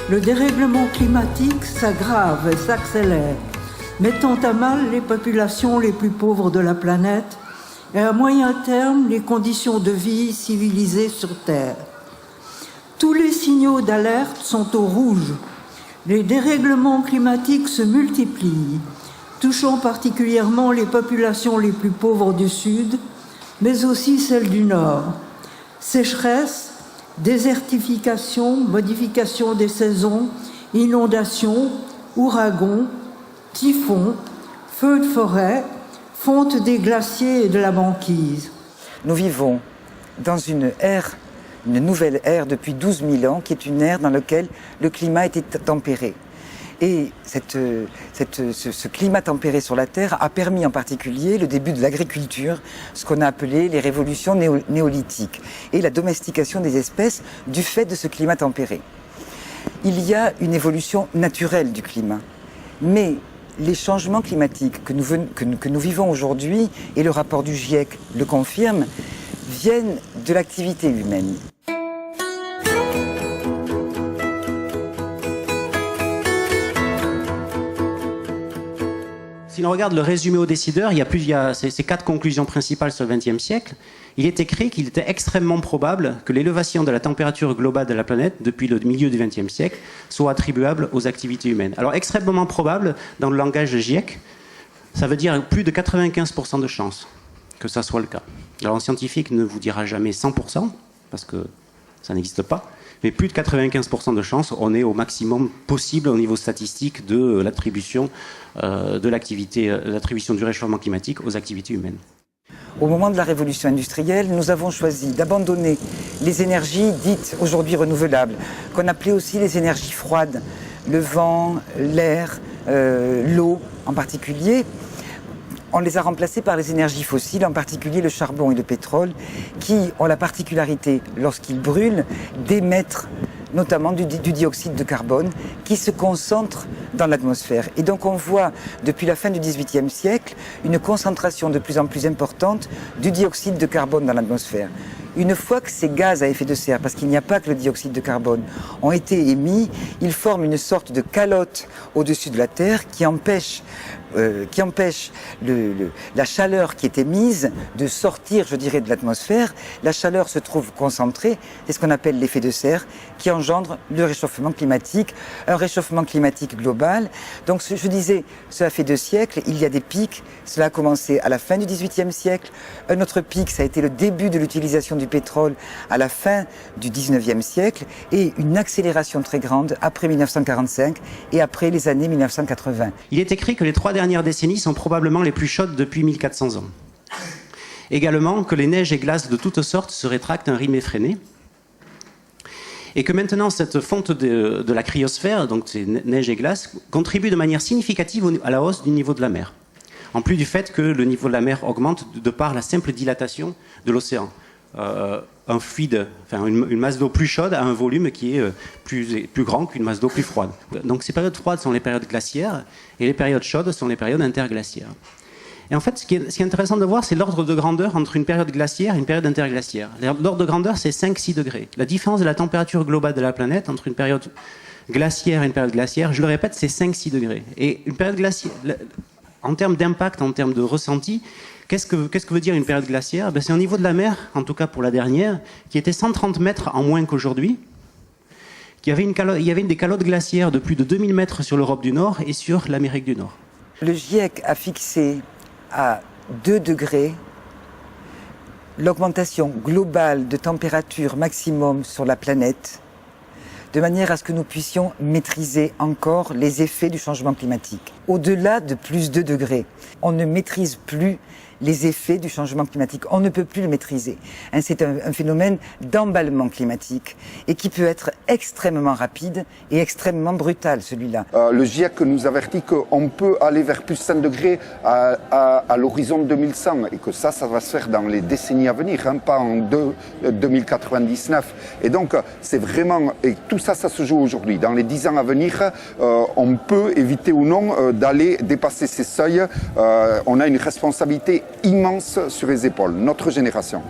le dérèglement climatique s'aggrave et s'accélère, mettant à mal les populations les plus pauvres de la planète et à moyen terme les conditions de vie civilisées sur Terre. Tous les signaux d'alerte sont au rouge. Les dérèglements climatiques se multiplient, touchant particulièrement les populations les plus pauvres du Sud, mais aussi celles du Nord. Sécheresse, désertification, modification des saisons, inondations, ouragans, typhons, feux de forêt, fonte des glaciers et de la banquise. Nous vivons dans une nouvelle ère depuis 12 000 ans, qui est une ère dans laquelle le climat était tempéré. Et ce climat tempéré sur la Terre a permis en particulier le début de l'agriculture, ce qu'on a appelé les révolutions néolithiques, et la domestication des espèces du fait de ce climat tempéré. Il y a une évolution naturelle du climat, mais les changements climatiques que nous vivons aujourd'hui, et le rapport du GIEC le confirme, viennent de l'activité humaine. Si l'on regarde le résumé aux décideurs, il y a ces 4 conclusions principales sur le XXe siècle. Il est écrit qu'il était extrêmement probable que l'élévation de la température globale de la planète depuis le milieu du XXe siècle soit attribuable aux activités humaines. Alors extrêmement probable, dans le langage de GIEC, ça veut dire plus de 95% de chances que ça soit le cas. Alors un scientifique ne vous dira jamais 100%, parce que ça n'existe pas. Mais plus de 95% de chances, on est au maximum possible au niveau statistique de l'attribution l'attribution du réchauffement climatique aux activités humaines. Au moment de la révolution industrielle, nous avons choisi d'abandonner les énergies dites aujourd'hui renouvelables, qu'on appelait aussi les énergies froides, le vent, l'air, l'eau en particulier. On les a remplacés par les énergies fossiles, en particulier le charbon et le pétrole, qui ont la particularité, lorsqu'ils brûlent, d'émettre notamment du dioxyde de carbone qui se concentre dans l'atmosphère. Et donc on voit, depuis la fin du XVIIIe siècle, une concentration de plus en plus importante du dioxyde de carbone dans l'atmosphère. Une fois que ces gaz à effet de serre, parce qu'il n'y a pas que le dioxyde de carbone, ont été émis, ils forment une sorte de calotte au-dessus de la Terre qui empêche la chaleur qui est émise de sortir, je dirais, de l'atmosphère. La chaleur se trouve concentrée, c'est ce qu'on appelle l'effet de serre, qui engendre le réchauffement climatique, un réchauffement climatique global. Donc je disais, cela fait 2 siècles, il y a des pics, cela a commencé à la fin du XVIIIe siècle. Un autre pic, ça a été le début de l'utilisation du pétrole à la fin du XIXe siècle, et une accélération très grande après 1945 et après les années 1980. Il est écrit que les 3 dernières décennies sont probablement les plus chaudes depuis 1400 ans. Également que les neiges et glaces de toutes sortes se rétractent à un rythme effréné. Et que maintenant cette fonte de la cryosphère, donc ces neiges et glaces, contribue de manière significative à la hausse du niveau de la mer. En plus du fait que le niveau de la mer augmente de par la simple dilatation de l'océan. Un fluide, enfin une masse d'eau plus chaude a un volume qui est plus grand qu'une masse d'eau plus froide. Donc ces périodes froides sont les périodes glaciaires et les périodes chaudes sont les périodes interglaciaires. Et en fait, ce qui est intéressant de voir, c'est l'ordre de grandeur entre une période glaciaire et une période interglaciaire. L'ordre de grandeur, c'est 5-6 degrés. La différence de la température globale de la planète entre une période glaciaire et une période glaciaire, je le répète, c'est 5-6 degrés. Et une période glaciaire, en termes d'impact, en termes de ressenti, qu'est-ce que veut dire une période glaciaire? C'est au niveau de la mer, en tout cas pour la dernière, qui était 130 mètres en moins qu'aujourd'hui. Il y avait des calottes glaciaires de plus de 2000 mètres sur l'Europe du Nord et sur l'Amérique du Nord. Le GIEC a fixé à 2 degrés l'augmentation globale de température maximum sur la planète, de manière à ce que nous puissions maîtriser encore les effets du changement climatique. Au-delà de plus 2 degrés, on ne maîtrise plus les effets du changement climatique. On ne peut plus le maîtriser. C'est un phénomène d'emballement climatique et qui peut être extrêmement rapide et extrêmement brutal, celui-là. Le GIEC nous avertit qu'on peut aller vers plus 5 degrés à l'horizon 2100 et que ça va se faire dans les décennies à venir, pas en 2099. Et donc, c'est vraiment... Et tout ça, ça se joue aujourd'hui. Dans les 10 ans à venir, on peut éviter ou non d'aller dépasser ces seuils. On a une responsabilité immense sur les épaules, notre génération.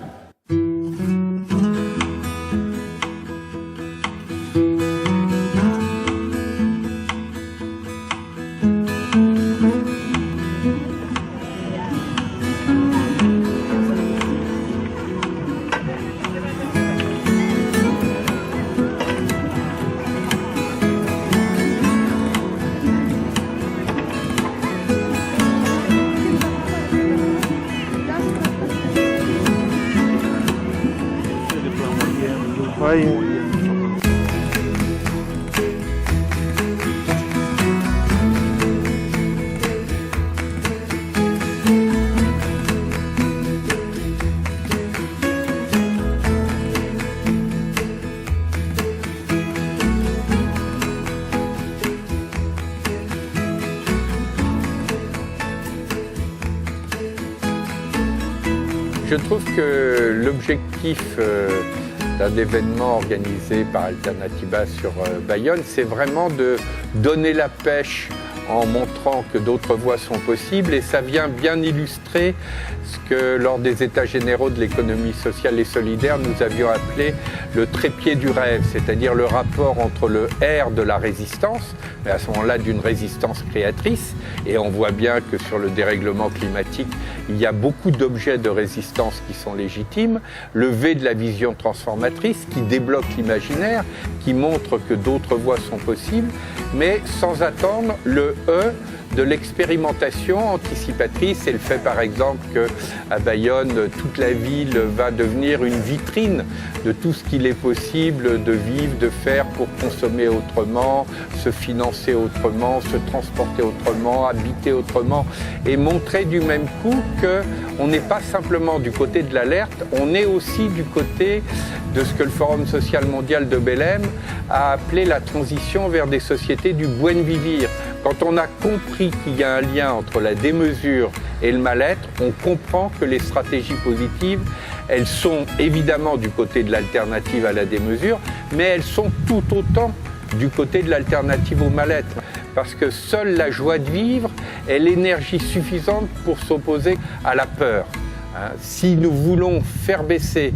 Je trouve que l'objectif d'un événement organisé par Alternativa sur Bayonne, c'est vraiment de donner la pêche en montrant que d'autres voies sont possibles, et ça vient bien illustrer ce que lors des États généraux de l'économie sociale et solidaire nous avions appelé le trépied du rêve, c'est-à-dire le rapport entre le R de la résistance, mais à ce moment-là d'une résistance créatrice, et on voit bien que sur le dérèglement climatique, il y a beaucoup d'objets de résistance qui sont légitimes, le V de la vision transformatrice qui débloque l'imaginaire, qui montre que d'autres voies sont possibles, mais sans attendre le E de l'expérimentation anticipatrice et le fait par exemple qu'à Bayonne, toute la ville va devenir une vitrine de tout ce qu'il est possible de vivre, de faire pour consommer autrement, se financer autrement, se transporter autrement, habiter autrement, et montrer du même coup qu'on n'est pas simplement du côté de l'alerte, on est aussi du côté de ce que le Forum social mondial de Belém a appelé la transition vers des sociétés du buen vivir. Quand on a compris qu'il y a un lien entre la démesure et le mal-être, on comprend que les stratégies positives, elles sont évidemment du côté de l'alternative à la démesure, mais elles sont tout autant du côté de l'alternative au mal-être. Parce que seule la joie de vivre est l'énergie suffisante pour s'opposer à la peur. Si nous voulons faire baisser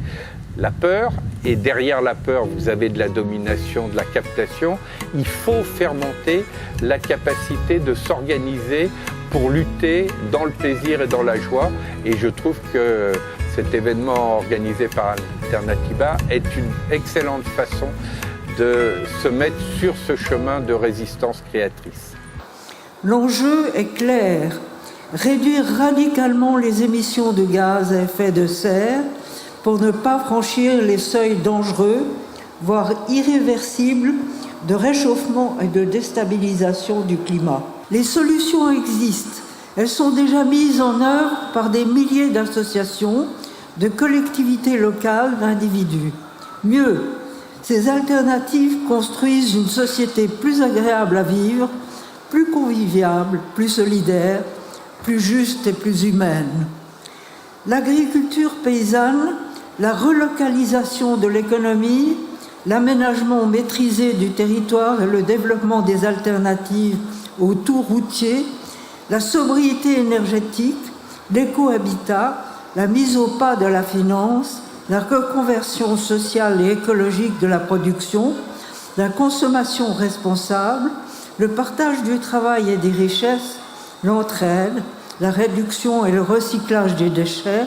la peur, et derrière la peur, vous avez de la domination, de la captation, il faut faire monter la capacité de s'organiser pour lutter dans le plaisir et dans la joie. Et je trouve que cet événement organisé par Alternativa est une excellente façon de se mettre sur ce chemin de résistance créatrice. L'enjeu est clair, réduire radicalement les émissions de gaz à effet de serre pour ne pas franchir les seuils dangereux, voire irréversibles, de réchauffement et de déstabilisation du climat. Les solutions existent. Elles sont déjà mises en œuvre par des milliers d'associations, de collectivités locales, d'individus. Mieux, ces alternatives construisent une société plus agréable à vivre, plus conviviale, plus solidaire, plus juste et plus humaine. L'agriculture paysanne, la relocalisation de l'économie, l'aménagement maîtrisé du territoire et le développement des alternatives au tout routier, la sobriété énergétique, l'écohabitat, la mise au pas de la finance, la reconversion sociale et écologique de la production, la consommation responsable, le partage du travail et des richesses, l'entraide, la réduction et le recyclage des déchets,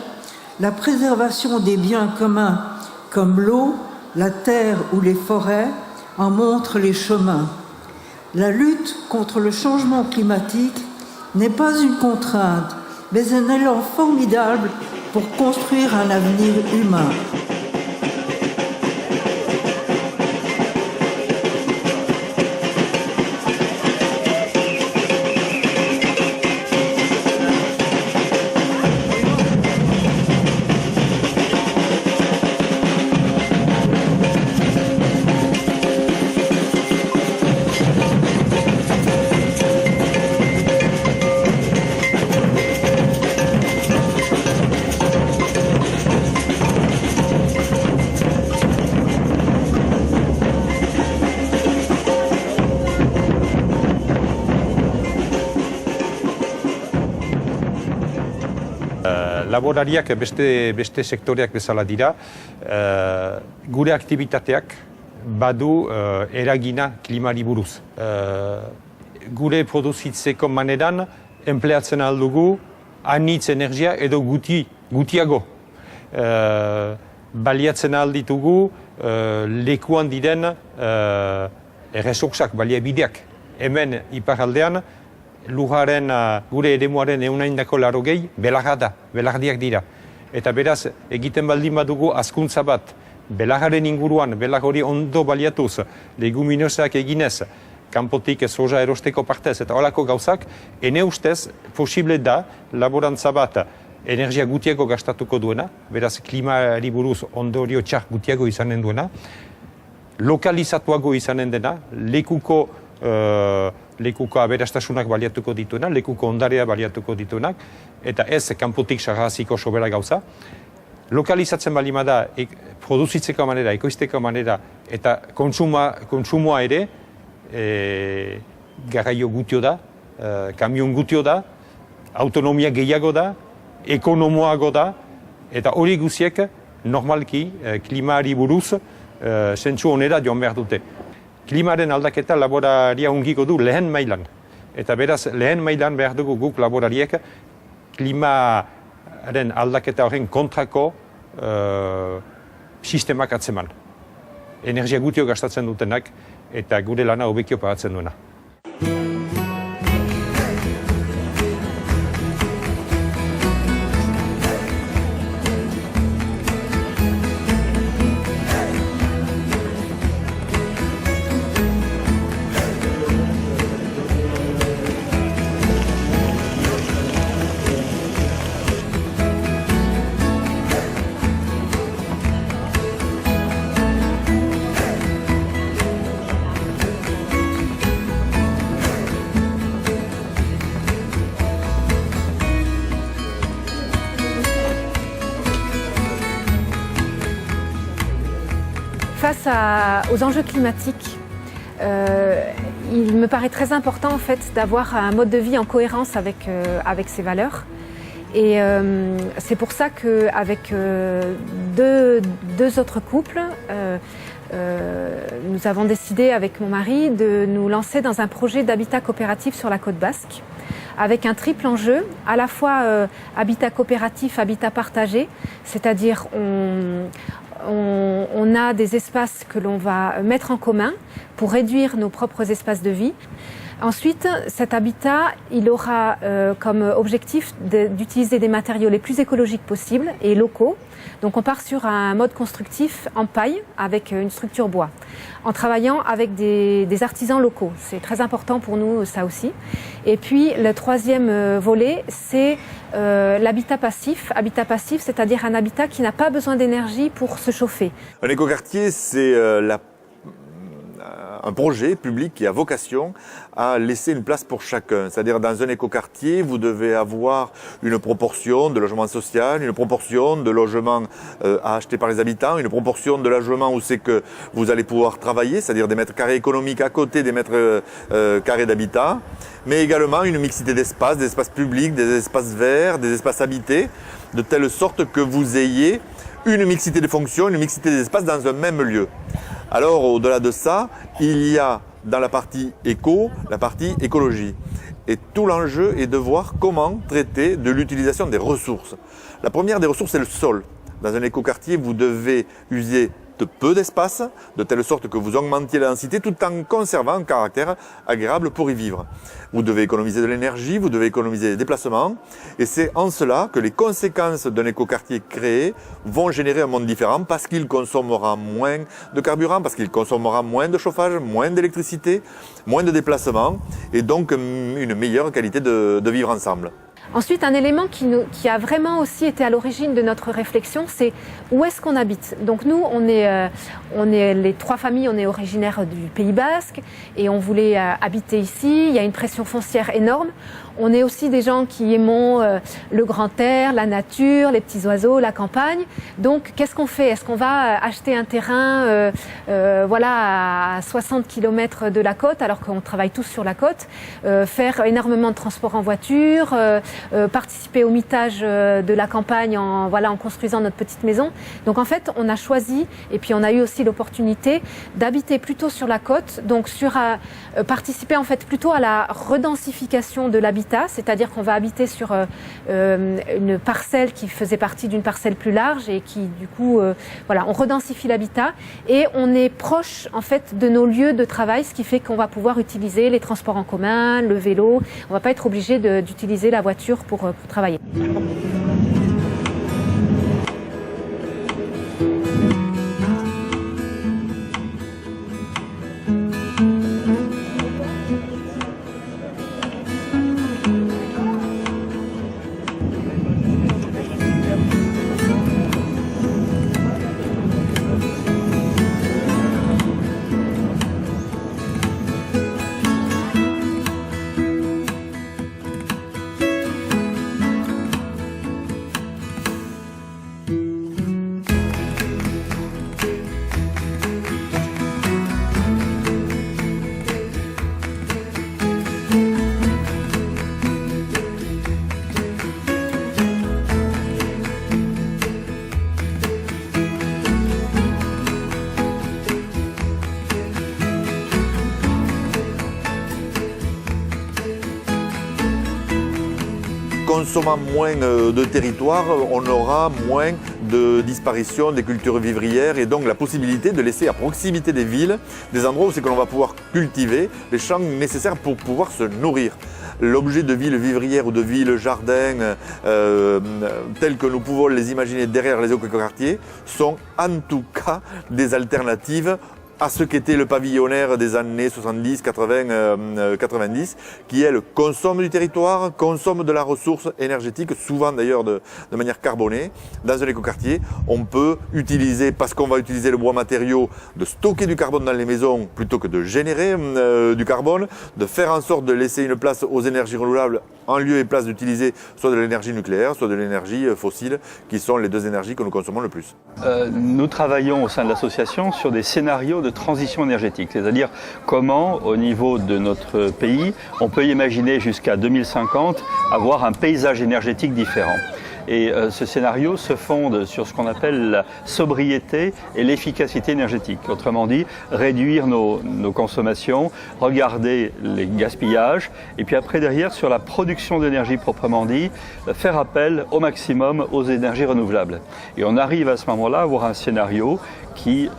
la préservation des biens communs comme l'eau, la terre ou les forêts en montrent les chemins. La lutte contre le changement climatique n'est pas une contrainte, mais un élan formidable pour construire un avenir humain. Laborariak beste sektoreak bezala dira, gure aktibitateak badu eragina klimari buruz. Gure produzitzeko maneran enpleatzen aldugu anitz energia edo gutiago. Baliatzen alditugu lekuan diren erresursak, baliabideak. Hemen iparraldean lujaren gure eremuaren 180 belardiak dira. Eta beraz, egiten baldin badugu hazkuntza bat belarraren inguruan, belar hori ondo baliatuz, leguminosak eginez, kanpotik soja erosteko partez, eta holako gauzak, ene ustez, posible da, laborantza bat, energia gutiago gastatuko duena, beraz klimari buruz ondorio txar gutiago izanen duena, lokalizatuago izanen dena, lekuko aberastasunak baliatuko dituenak, lekuko ondarea baliatuko dituenak, eta ez kanpotik sarraziko sobera gauza. Lokalizatzen balimada, produzitzeko manera, ekoizteko manera, eta kontsumoa ere, garraio gutio da, kamion gutio da, autonomia gehiago da, ekonomoago da, eta hori guziek normalki klimari buruz zentzu onera joan behar dute. Klimaren aldaketa laboraria ungiko du lehen mailan. Eta beraz, lehen mailan behar dugu guk laborariek klimaren aldaketa horren kontrako sistemak atzeman. Energia gutio gastatzen dutenak eta gure lana hobekio pagatzen duena. Face aux enjeux climatiques, il me paraît très important en fait d'avoir un mode de vie en cohérence avec ces valeurs. Et c'est pour ça qu'avec deux autres couples, nous avons décidé avec mon mari de nous lancer dans un projet d'habitat coopératif sur la côte basque, avec un triple enjeu, à la fois habitat coopératif, habitat partagé, c'est-à-dire on a des espaces que l'on va mettre en commun pour réduire nos propres espaces de vie. Ensuite, cet habitat, il aura comme objectif d'utiliser des matériaux les plus écologiques possibles et locaux. Donc on part sur un mode constructif en paille avec une structure bois, en travaillant avec des artisans locaux. C'est très important pour nous, ça aussi. Et puis le troisième volet, c'est l'habitat passif. Habitat passif, c'est-à-dire un habitat qui n'a pas besoin d'énergie pour se chauffer. Un écoquartier, c'est un projet public qui a vocation à laisser une place pour chacun. C'est-à-dire dans un écoquartier, vous devez avoir une proportion de logement social, une proportion de logement à acheter par les habitants, une proportion de logement où c'est que vous allez pouvoir travailler, c'est-à-dire des mètres carrés économiques à côté des mètres carrés d'habitat, mais également une mixité d'espaces, des espaces publics, des espaces verts, des espaces habités, de telle sorte que vous ayez une mixité de fonctions, une mixité des espaces dans un même lieu. Alors, au-delà de ça, il y a dans la partie éco, la partie écologie. Et tout l'enjeu est de voir comment traiter de l'utilisation des ressources. La première des ressources, c'est le sol. Dans un écoquartier, vous devez user de peu d'espace, de telle sorte que vous augmentiez la densité tout en conservant un caractère agréable pour y vivre. Vous devez économiser de l'énergie, vous devez économiser des déplacements, et c'est en cela que les conséquences d'un écoquartier créé vont générer un monde différent parce qu'il consommera moins de carburant, parce qu'il consommera moins de chauffage, moins d'électricité, moins de déplacements, et donc une meilleure qualité de vivre ensemble. Ensuite, un élément qui a vraiment aussi été à l'origine de notre réflexion, c'est où est-ce qu'on habite. Donc nous, on est les trois familles, on est originaires du Pays Basque et on voulait habiter ici. Il y a une pression foncière énorme. On est aussi des gens qui aimons le grand air, la nature, les petits oiseaux, la campagne. Donc, qu'est-ce qu'on fait? Est-ce qu'on va acheter un terrain à 60 km de la côte, alors qu'on travaille tous sur la côte, faire énormément de transport en voiture, participer au mitage de la campagne en construisant notre petite maison. Donc, en fait, on a choisi, et puis on a eu aussi l'opportunité d'habiter plutôt sur la côte, donc participer en fait plutôt à la redensification de l'habitat. C'est-à-dire qu'on va habiter sur une parcelle qui faisait partie d'une parcelle plus large et qui du coup, on redensifie l'habitat et on est proche en fait de nos lieux de travail, ce qui fait qu'on va pouvoir utiliser les transports en commun, le vélo. On va pas être obligé d'utiliser la voiture pour travailler. consommant moins de territoire, on aura moins de disparition des cultures vivrières et donc la possibilité de laisser à proximité des villes des endroits où c'est que l'on va pouvoir cultiver les champs nécessaires pour pouvoir se nourrir. L'objet de ville vivrière ou de ville jardin tels que nous pouvons les imaginer derrière les écoquartiers sont en tout cas des alternatives à ce qu'était le pavillonnaire des années 70, 80, 90, qui elle consomme du territoire, consomme de la ressource énergétique, souvent d'ailleurs de manière carbonée. Dans un écoquartier, on peut utiliser, parce qu'on va utiliser le bois matériau, de stocker du carbone dans les maisons plutôt que de générer du carbone, de faire en sorte de laisser une place aux énergies renouvelables en lieu et place d'utiliser soit de l'énergie nucléaire, soit de l'énergie fossile, qui sont les deux énergies que nous consommons le plus. Nous travaillons au sein de l'association sur des scénarios de transition énergétique, c'est-à-dire comment, au niveau de notre pays, on peut imaginer jusqu'à 2050 avoir un paysage énergétique différent. Et ce scénario se fonde sur ce qu'on appelle la sobriété et l'efficacité énergétique. Autrement dit, réduire nos consommations, regarder les gaspillages, et puis après derrière, sur la production d'énergie proprement dit, faire appel au maximum aux énergies renouvelables. Et on arrive à ce moment-là à avoir un scénario qui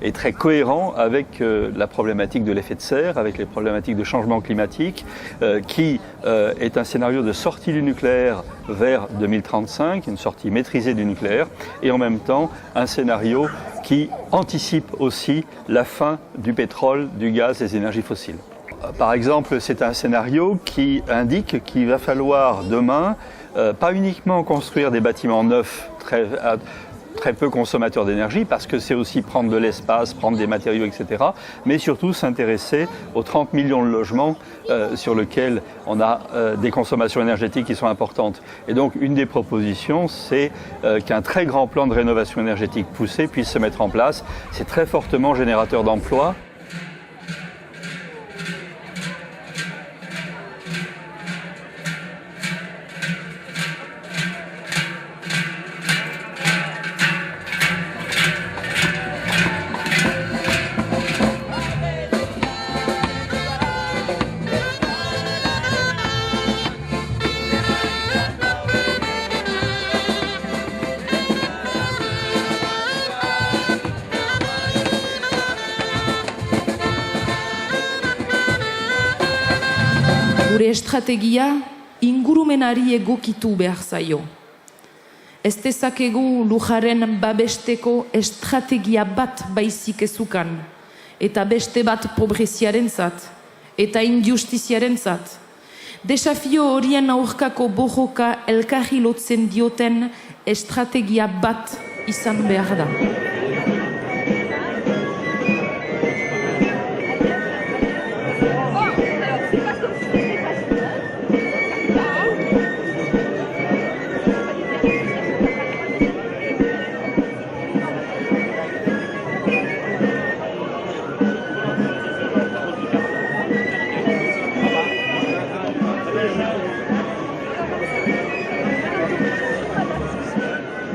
est très cohérent avec la problématique de l'effet de serre, avec les problématiques de changement climatique, qui est un scénario de sortie du nucléaire vers 2035, une sortie maîtrisée du nucléaire, et en même temps un scénario qui anticipe aussi la fin du pétrole, du gaz et des énergies fossiles. Par exemple, c'est un scénario qui indique qu'il va falloir demain pas uniquement construire des bâtiments neufs très peu consommateurs d'énergie, parce que c'est aussi prendre de l'espace, prendre des matériaux, etc. Mais surtout s'intéresser aux 30 millions de logements sur lesquels on a des consommations énergétiques qui sont importantes. Et donc une des propositions, c'est qu'un très grand plan de rénovation énergétique poussé puisse se mettre en place. C'est très fortement générateur d'emplois. Gure estrategia ingurumenari egokitu behar zaio. Ez dezakegu lujaren babesteko estrategia bat baizik ezukan, eta beste bat pobreziarentzat, eta injustiziarentzat. Desafio horien aurkako borroka elkarri lotzen dioten estrategia bat izan behar da.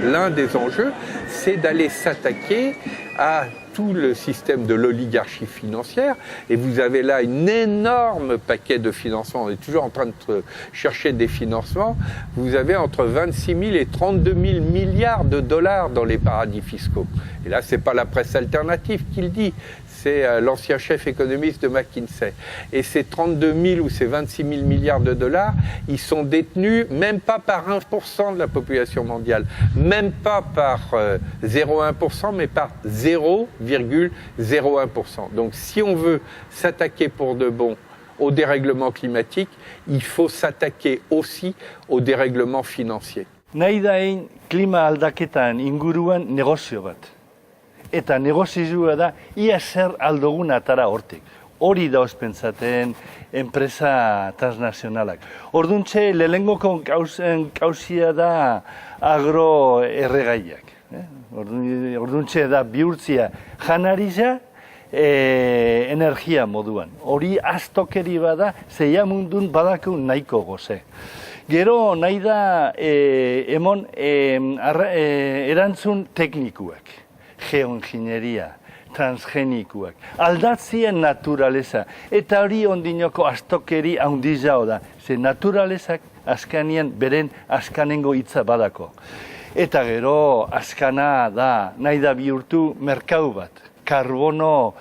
L'un des enjeux, c'est d'aller s'attaquer à tout le système de l'oligarchie financière. Et vous avez là un énorme paquet de financements. On est toujours en train de chercher des financements. Vous avez entre 26 000 et 32 000 milliards de dollars dans les paradis fiscaux. Et là, c'est pas la presse alternative qui le dit. C'est l'ancien chef économiste de McKinsey. Et ces 32 000 ou ces 26 000 milliards de dollars, ils sont détenus même pas par 1% de la population mondiale, même pas par 0,1%, mais par 0,01%. Donc si on veut s'attaquer pour de bon au dérèglement climatique, il faut s'attaquer aussi au dérèglement financier. Nahi da egin klima aldaketan inguruan negozio bat. Eta negozioa da ia zer aldogun atara hortik. Hori da ospentsaten enpresa transnazionalak. Orduntxe, lehenengoko kauzia da agroerregaiak. Orduntxe da bihurtzia janariza energia moduan. Hori astokeri bada, zeia mundun badakun nahiko goze. Gero nahi da emon erantzun teknikuak. Geoingineria, transgenikoak, aldatzien naturaleza. Eta hori ondinoko astokeri handizago da. Ze naturalezak azkanien beren azkanengo hitza badako. Eta gero, azkana da, nahi da bihurtu merkatu bat, karbono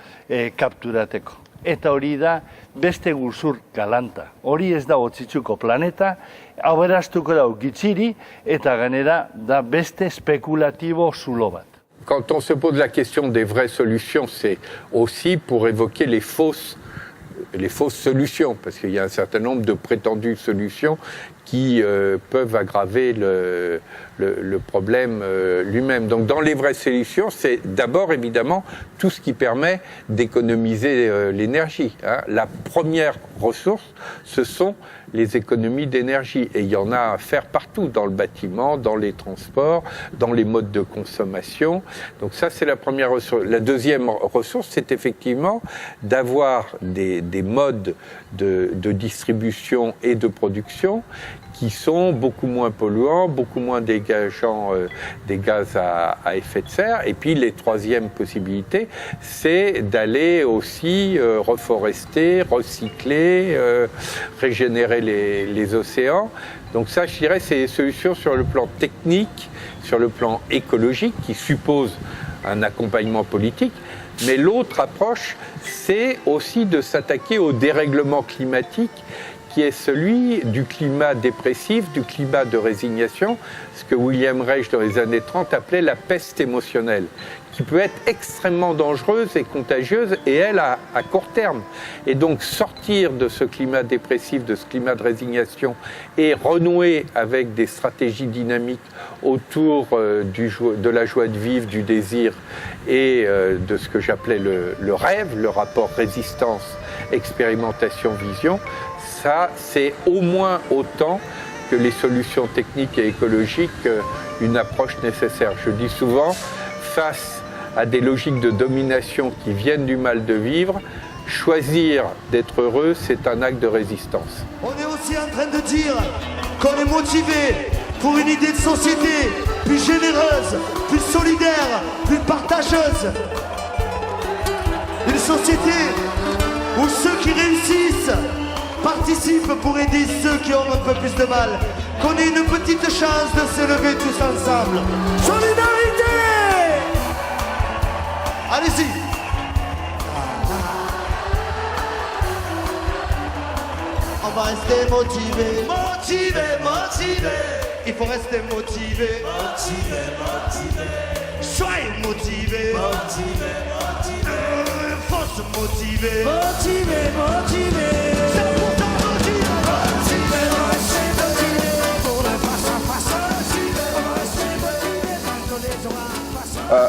kapturateko. Eta hori da beste guzur galanta. Hori ez da otzitzuko planeta, aberastuko da gitziri eta ganera da beste spekulatibo zulo bat. Quand on se pose la question des vraies solutions, c'est aussi pour évoquer les fausses solutions, parce qu'il y a un certain nombre de prétendues solutions qui peuvent aggraver le problème lui-même. Donc dans les vraies solutions, c'est d'abord évidemment tout ce qui permet d'économiser l'énergie. La première ressource, ce sont les économies d'énergie. Et il y en a à faire partout, dans le bâtiment, dans les transports, dans les modes de consommation. Donc ça, c'est la première ressource. La deuxième ressource, c'est effectivement d'avoir des modes de distribution et de production qui sont beaucoup moins polluants, beaucoup moins dégageant des gaz à effet de serre. Et puis, les troisième possibilités, c'est d'aller aussi reforester, recycler, régénérer les océans. Donc ça, je dirais, c'est des solutions sur le plan technique, sur le plan écologique, qui suppose un accompagnement politique. Mais l'autre approche, c'est aussi de s'attaquer au dérèglement climatique, qui est celui du climat dépressif, du climat de résignation, ce que William Reich, dans les années 30, appelait la peste émotionnelle, qui peut être extrêmement dangereuse et contagieuse, et elle à court terme. Et donc sortir de ce climat dépressif, de ce climat de résignation, et renouer avec des stratégies dynamiques autour de la joie de vivre, du désir, et de ce que j'appelais le rêve, le rapport résistance, expérimentation, vision, ça, c'est au moins autant que les solutions techniques et écologiques une approche nécessaire. Je dis souvent, face à des logiques de domination qui viennent du mal de vivre, choisir d'être heureux, c'est un acte de résistance. On est aussi en train de dire qu'on est motivé pour une idée de société plus généreuse, plus solidaire, plus partageuse. Une société où ceux qui réussissent participent pour aider ceux qui ont un peu plus de mal. Qu'on ait une petite chance de se lever tous ensemble. Solidarité! Allez-y! On va rester motivé, motivé, motivé. Il faut rester motivé, motivé, motivé. Soyez motivé, motivé, motivé. Faut se motiver, motivé, motivé.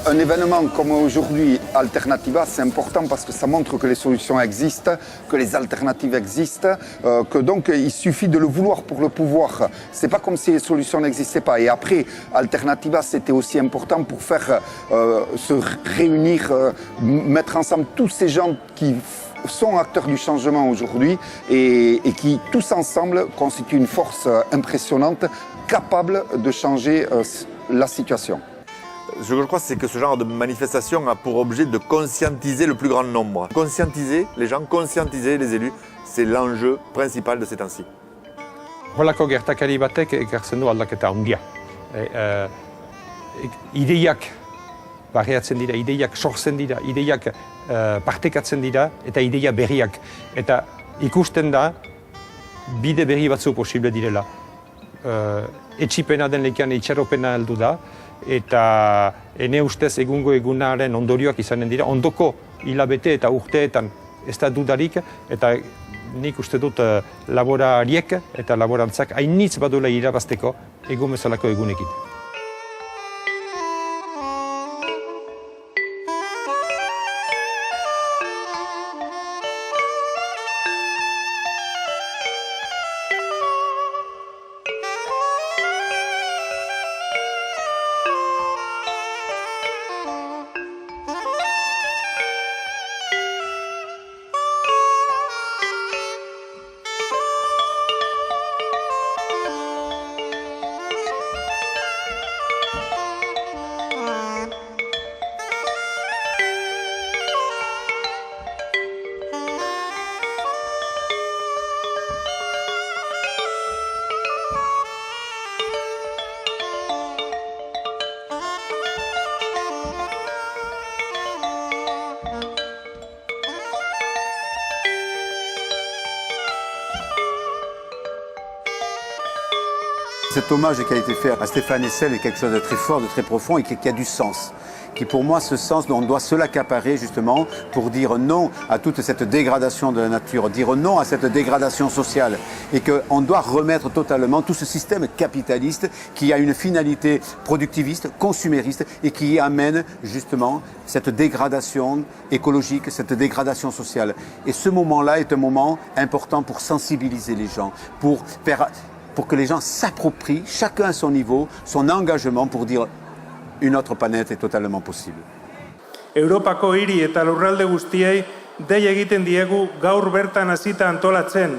Un événement comme aujourd'hui, Alternativa, c'est important parce que ça montre que les solutions existent, que les alternatives existent, que donc il suffit de le vouloir pour le pouvoir. C'est pas comme si les solutions n'existaient pas. Et après, Alternativa, c'était aussi important pour faire se réunir, mettre ensemble tous ces gens qui sont acteurs du changement aujourd'hui et qui, tous ensemble, constituent une force impressionnante, capable de changer la situation. Ce que je crois, c'est que ce genre de manifestation a pour objet de conscientiser le plus grand nombre. Conscientiser les gens, conscientiser les élus, c'est l'enjeu principal de ces temps-ci. Holako gertakari batek ekartzen du aldaketa handia. Ideiak barriatzen dira, ideiak sortzen dira, ideiak partekatzen dira eta ideia berriak. Eta ikusten da bide berri batzu posible direla. Etxipena den lekian itxaropena heldu da, eta ene ustez egungo egunaren ondorioak izanen dira. Ondoko hilabete eta urteetan ez da dudarik, eta nik uste dut laborariek eta laborantzak hainitz baduela irabazteko egun bezalako egunekin. Cet hommage qui a été fait à Stéphane Hessel est quelque chose de très fort, de très profond et qui a du sens. Qui pour moi, ce sens, on doit se l'accaparer justement pour dire non à toute cette dégradation de la nature, dire non à cette dégradation sociale et qu'on doit remettre totalement tout ce système capitaliste qui a une finalité productiviste, consumériste et qui amène justement cette dégradation écologique, cette dégradation sociale. Et ce moment-là est un moment important pour sensibiliser les gens, pour que les gens s'approprient, chacun à son niveau, son engagement pour dire une autre planète est totalement possible. Europako hiri eta lurralde guztiei dei egiten diegu gaur bertan hasita antolatzen,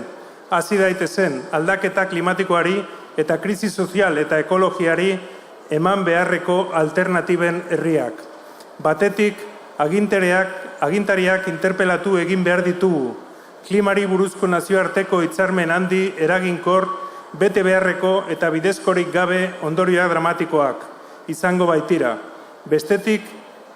hasi daitezen aldaketa klimatikoari eta krisi sozial eta ekologiari eman beharreko alternatiben herriak. Batetik, agintariak interpelatu egin behar ditugu. Klimari buruzko nazioarteko hitzarmen handi eraginkor, bete beharreko eta bidezkorik gabe ondorioak dramatikoak izango baitira. Bestetik,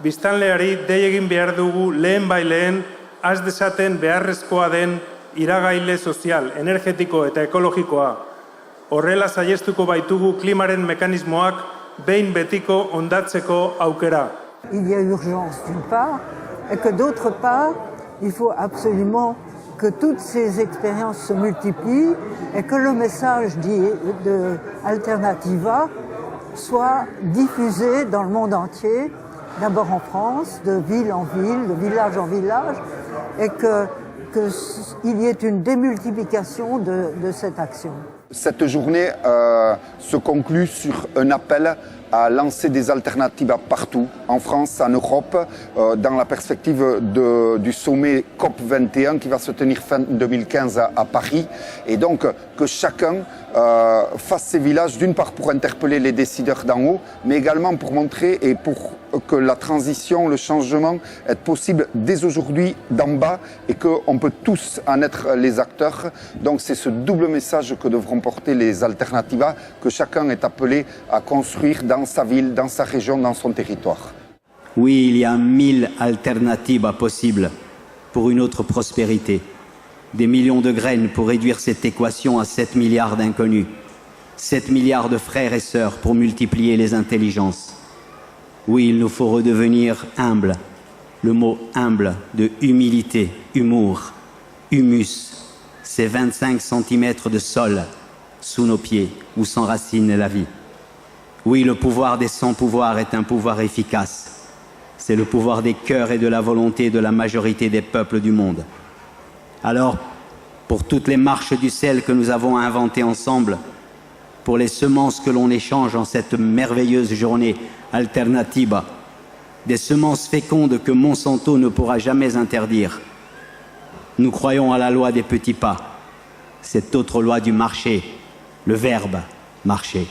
biztanleari dei egin behar dugu lehen bai lehen has dezaten beharrezkoa den iragaile sozial, energetiko eta ekologikoa. Horrela saiestuko baitugu klimaren mekanismoak behin betiko ondatzeko aukera. Il y a urgence d'une part, et que d'autre part, il faut absolument que toutes ces expériences se multiplient et que le message de Alternativa soit diffusé dans le monde entier, d'abord en France, de ville en ville, de village en village, et qu'il y ait une démultiplication de cette action. Cette journée se conclut sur un appel à lancer des alternatives partout, en France, en Europe, dans la perspective du sommet COP21 qui va se tenir fin 2015 à Paris. Et donc que chacun fasse ses villages, d'une part pour interpeller les décideurs d'en haut, mais également pour montrer et pour que la transition, le changement est possible dès aujourd'hui d'en bas et qu'on peut tous en être les acteurs. Donc c'est ce double message que devront porter les Alternativas, que chacun est appelé à construire dans sa ville, dans sa région, dans son territoire. Oui, il y a 1000 alternatives possibles pour une autre prospérité. Des millions de graines pour réduire cette équation à 7 milliards d'inconnus. 7 milliards de frères et sœurs pour multiplier les intelligences. Oui, il nous faut redevenir humbles. Le mot humble, de humilité, humour, humus, c'est 25 cm de sol sous nos pieds où s'enracine la vie. Oui, le pouvoir des sans-pouvoirs est un pouvoir efficace. C'est le pouvoir des cœurs et de la volonté de la majorité des peuples du monde. Alors, pour toutes les marches du sel que nous avons inventées ensemble, pour les semences que l'on échange en cette merveilleuse journée Alternativa, des semences fécondes que Monsanto ne pourra jamais interdire, nous croyons à la loi des petits pas, cette autre loi du marché, le verbe marcher.